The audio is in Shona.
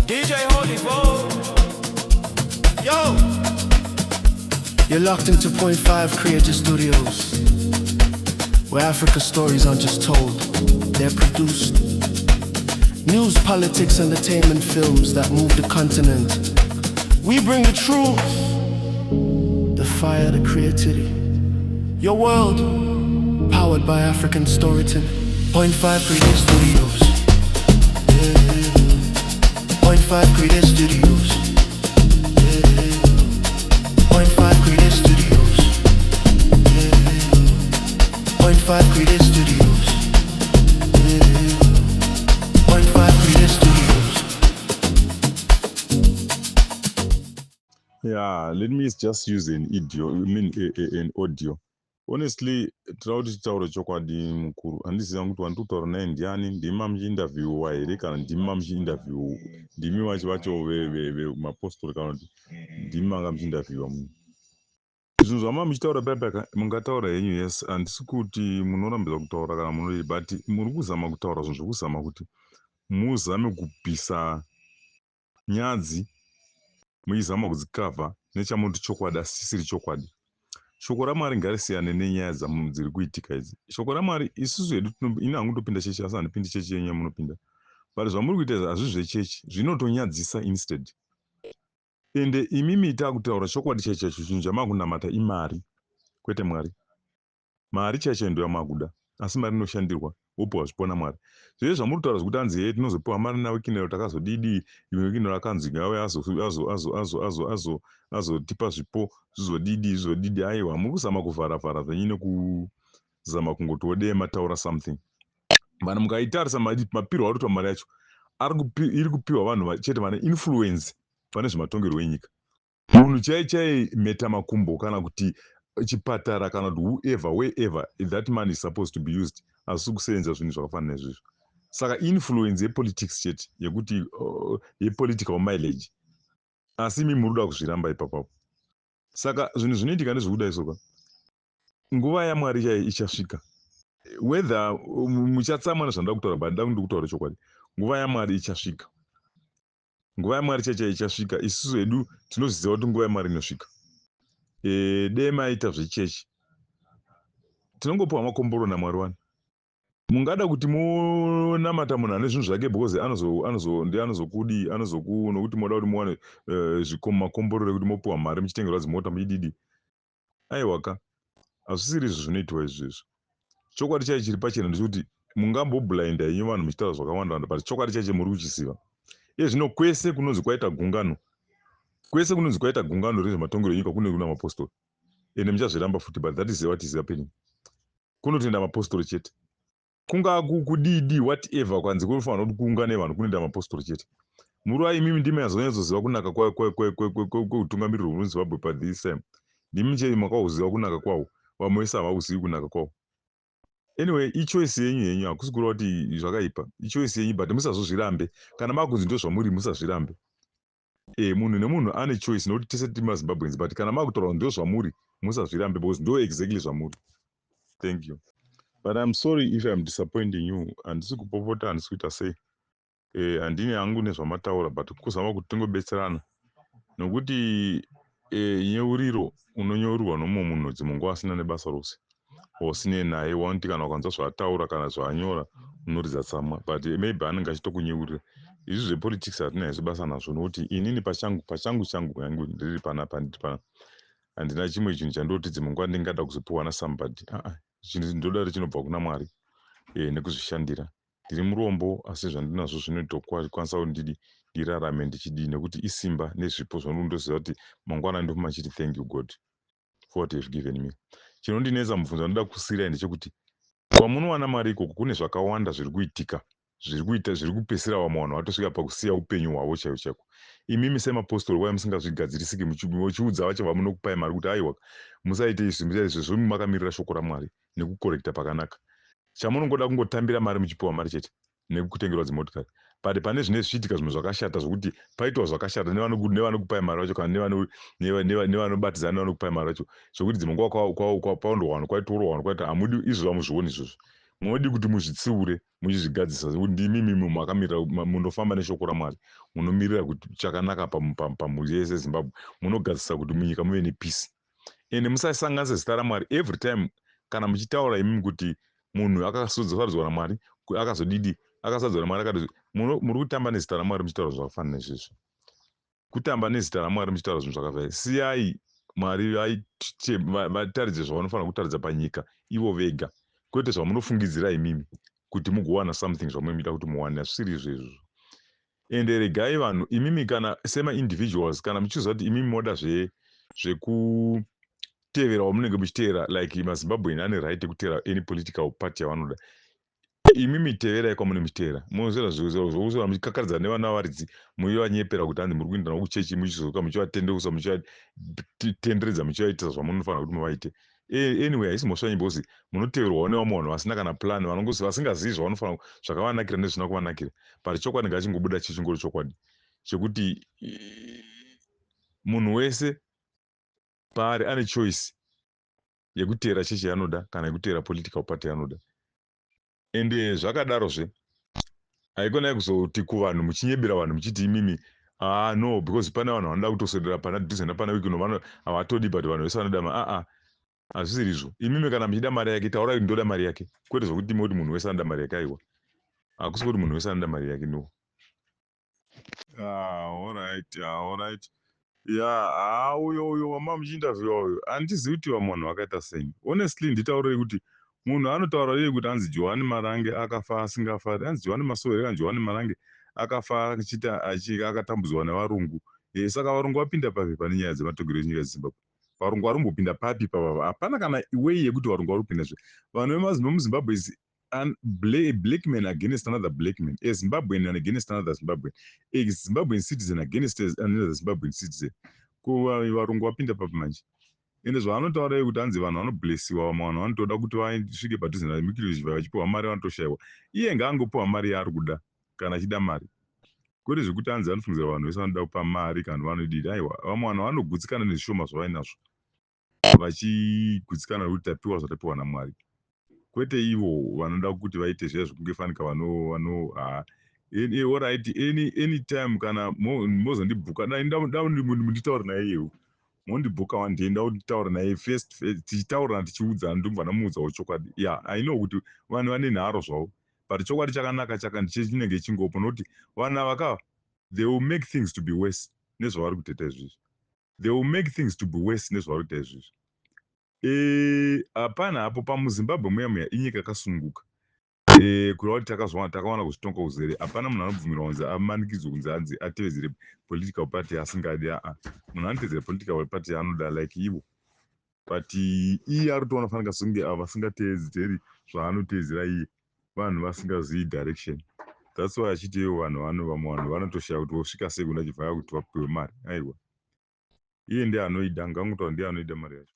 DJ Holy Vogue. Yo! You're locked into Point 5 Creative Studios, where Africa's stories aren't just told, they're produced. News, politics, entertainment, films that move the continent. We bring the truth, the fire, the creativity. Your world, powered by African storytelling. Point 5 Creative Studios. Point 5 Creative Studios. Point 5 Creative Studios. Point 5 Creative Studios. Point 5 Creative Studios. Yeah, let me just use an an audio. Honestly, trauti tauro chokwadi mukuru. Handisiza kuti wandutaura naye ndiani, ndima muchiinterview here kana ndima muchiinterview ndimi vacho mapostori kana kuti ndimi manga muchiinterviewa munhu. Zvinhu zvama muchitaura paipa mungataura henyu, yes, handisi kuti munorambidza kutaura kana munoi, but muri kuzama kutaura zvinhu zvokuzama kuti muzame kubvisa nyadzi muchizama kudzikavha nechamuti chokwadi asi chisiri chokwadi. Shoko raMwari ngarisiyane nenyaya dziri kuitika idzi. Shoko raMwari isusu hedu ini hangu ndopinda chechi asi handipindi chechi yenyu yamunopinda, but zvamuri kuita hazvi zvechechi zvinotonyadzisa instead. Ende imimi takutaura chokwadi chaicho, chinhu chamakunamata imari kwete Mwari. Mari chaicho ndo yamakuda, asi mari inoshandirwa wopuwa zvipo naMwari. Zvese zvamuri kutaura zvokuti hanzi he tinozopiwa mari nawekinero takazodidi, imwe wekinero akanzi ngawe azotipa zvipo zvizodidi. Aiwa, muri kuzama kuvharavhara zvenyu nekuzama kungoti wodei mataura something. Vanhu mukaitarisa mapirwo ari kuitwa mari yacho iri kupiwa vanhu chete vane influence pane zvematongerwo enyika. Munhu chai meta makumbo kana kuti chipatara kana kuti wherever that money is supposed to be used, hazisi kusevenza zvinhu zvakafanana izvizvo. Saka influence yepolitics chete yekuti yepolitical mileage, asi imi muri kuda kuzviramba ipapapo. Saka zvinhu zvinoitika ndezvokuda isoka. Nguva yaMwari chaiyo ichasvika. Whether muchatsamana zvandada kutaura, but ndada kutaura chokwadi. Nguva yaMwari ichasvika. Nguva yaMwari chaiyo ichasvika. Isusu hedu tinozviziva kuti nguva yaMwari inosvika. Dei maita zvechechi, tinongopiwa makomboro naMwari wani. Mungada kuti munamata munhu ane zvinhu zvake because anozokudi nokuti moda kuti muwane makomboro ekuti mopiwa mari muchitengerwa dzimota muchididi. Aiwaka, hazvisiri izvo zvinoitwa izvizvo. Chokwadi chaicho chiri pachena ndechekuti mungamboblinda inyu vanhu muchitaura zvakawanda, but chokwadi chaicho muri kuchisiva. Iye zvino kwese kunonzi kwaita gungano, rezvematongero enyika kune kuna mapostori. Ende muchazviramba futi, but that is what is happening. Kunotoenda mapostori chete. Kunga kudidi whatever kwanzi kunofanira kuti kuungane vanhu kunoenda mapostori chete. Muruva imimi ndimi yazonyazoziva kunaka kweutungamiriro hweZimbabwe pa this time. Ndimi chete makauziva kunaka kwawo, vamwe vese havauzivi kunaka kwawo. Anyway, ichoice yenyu hakusi kureva kuti zvakaipa. Ichoice yenyu, but musazozvirambe. Kana makunzi ndo zvamuri, musazvirambe. Munhu nemunhu ane choice nokuti tese tiri maZimbabweans, but kana makutaura ndo zvamuri, musazvirambe because ndo exactly zvamuri. Thank you. But I'm sorry if I'm disappointing you. Handisi kupopota, handisi kuita sei. Handine hangu nezvamataura, but kuzama kuti tingobetserana. Nokuti nyeuriro unonyeurwa nomumwe munhu dzimunguva asina nebasa rose. Usine naye wanti kana ukanzwa zvaataura kana zvanyora unoridza tsamwa, but maybe anenge achitokunyeurira. Izvi zvepolitics hatina izvo basa nazvo, nokuti inini pachangu yangu ndiri panapa ndiri pana. Handina chimwe chinhu chandoti dzimunguva ndingada kuzopiwa nasomebody. Chinhu ndodari chinobva kuna Mwari nekuzvishandira. Ndiri murombo asi zvandinazvo zvinotokwanisa kuti ndirarame ndichidii nekuti isimba nezvipo zvamundoziva kuti mangwana ndofuma chiti thank you God for what you have given me. Chinondinetsa mubvunzo wandinoda kusiyirai ndechekuti kwamunowana mari ikoko kune zvakawanda zviri kuitika, zviri kupesera vamwe vanhu vatosvika pakusiya upenyu hwavo chaiwo chaiko. Imimi semapostori waya musingazigadzirisiki muchiudza vacho vamunokupai mari kuti aiwa musaite izvi zvomi makamirira shoko raMwari nekukorekta pakanaka. Chamunongoda kungotambira mari muchipiwa mari chete nekutengerwa dzimotikari. But pane zvine zvichiitika zvinhu zvakashata zvokuti paitwa zvakashata nevanokupai mari vacho kana nevanobatidza nevanokupai mari vacho zvokuti dzimwe nguva kwaondohwa vanhu kwaitorwa vanhu kwaita hamudi izvo hamuzvioni izvozvo. munodi kuti muzvitsiure muchizvigadzisa ndimimi makamirira munofamba neshoko raMwari munomirira kuti chakanaka pamhuri yese Zimbabwe munogadzisa kuti munyika muve nepeace ende musasanganisa zita raMwari every time kana muchitaura imimi kuti munhu akasadzwa naMwari akasadzwa naMwari akati muri kutamba nezita raMwari muchitaura zvakafanana izvizvi kutamba nezita raMwari muchitaura zvinhu zvakavai siyai Mwari vataridze zvavanofanira kutaridza panyika ivo vega kwete zvamunofungidzira imimi kuti mugowana something zvamunoita kuti muwane hazvisiri izvezvo ende regai vanhu imimi kana sema-individuals kana muchiziva kuti imimi moda zvekutevera wamunenge muchitevera like mazimbabwean ane right ekutevera any political party yavanoda imimi teverai kwamune muchitevera munozokusora muchikakaridzana nevana vavaridzi muivanyepera kuti hanzi muri kuenda navo kuchechi muchizoka muchivatendeusa muchivatenderedza muchivaitisa zvamunofanira kuti muvaite anyway haisi mhosva nyimbozi munoteverwawo nevamwe vanhu vasina kana plan vasingazivi zvavanofanira zvakavanakira nezvisina kuvanakira but chokwadi ngachingobuda chichingori chokwadi chekuti munhu wese paari ane choice yekutevera chechi yanoda kana yekutevera political party yanoda ende zvakadarozve haikonai kuzoti kuvanhu muchinyebera vanhu muchiti imimi no because pane vanhu vanoda kutoswedera pana dhuze napana wikino havatodi but vanhu vese vanoda hazvisiri izvo imimi kana muchida mari yake taurai kuti ndoda mari yake kwete zvokuti ime kuti munhu wese anoda mari yake aiwa hakusi kuti munhu wese anoda mari yake no alright uyo wama muchiinterviewa uyo handizivi kuti vamwe vanhu vakaita sei honestly nditaurei kuti munhu anotaura iye kuti hanzi Johani Marange akafa asingafari hanzi Johani Masowere kana Johani Marange akafa akatambudzwa nevarungu saka varungu vapinda papi pane nyaya dzematongerero enyika yeZimbabwe varungu vari kumbopinda papi papapa hapana kana way yekuti varungu vari kupinda zve vanhu vemuzimbabwe is black man against another black man a Zimbabwean against another Zimbabwean a Zimbabwean citizen against another Zimbabwean citizen varungu vapinda papi manje ende zvavanotaura kuti hanzi vanhu vanoblessiwa vamwe vanhu vanotoda kuti vasvike padhuze namikiriji vachipiwa mari vanotoshayiwa iye ngaangopiwa mari yaari kuda kana achida mari kwete zvekuti hanzi anofungidzira vanhu vese vanoda kupa mari kana vanodii aiwa vamwe vanhu vanogutsikana nezvishoma zvavainazvo vachigutsikana nekuti tapiwa zvatapiwa naMwari kwete ivo vanoda kuti vaite zviya zvekungefanika alright anytime kana mozondibhuka nditaura naye iyewo mondibhuka one day ndautaura naye first tichitaurana tichiudzana ndomubva ndamuudzawo chokwadi I know kuti vanhu vane nharo zvavo but chokwadi chakanaka chinenge chingopo nokuti vanhu avakava they will make things to be worse nezvavari kuteta izvizvi they will make things to be worse nezvavari kuita izvizvi hapana hapo pamuzimbabwe muya inyika yakasununguka kureva kuti takawana kuzvitonga uzere hapana munhu anobvumirwa kunzi amanikidzwe kunzi anzi atevedzere political party asingadi munhu anotevedzera political party yaanoda like ivo but iye ari kutoona fanika songe ava vasingatevedzeri zvaanotevedzera iye vanhu vasingazivi direction that's why achiti ivo vamwe vanhu vanotoshaya kuti vosvika sei kuna chivhaya kuti vapiwe mari aiwa iye ndiye anoida ngangotaura ndiye anoida mari yacho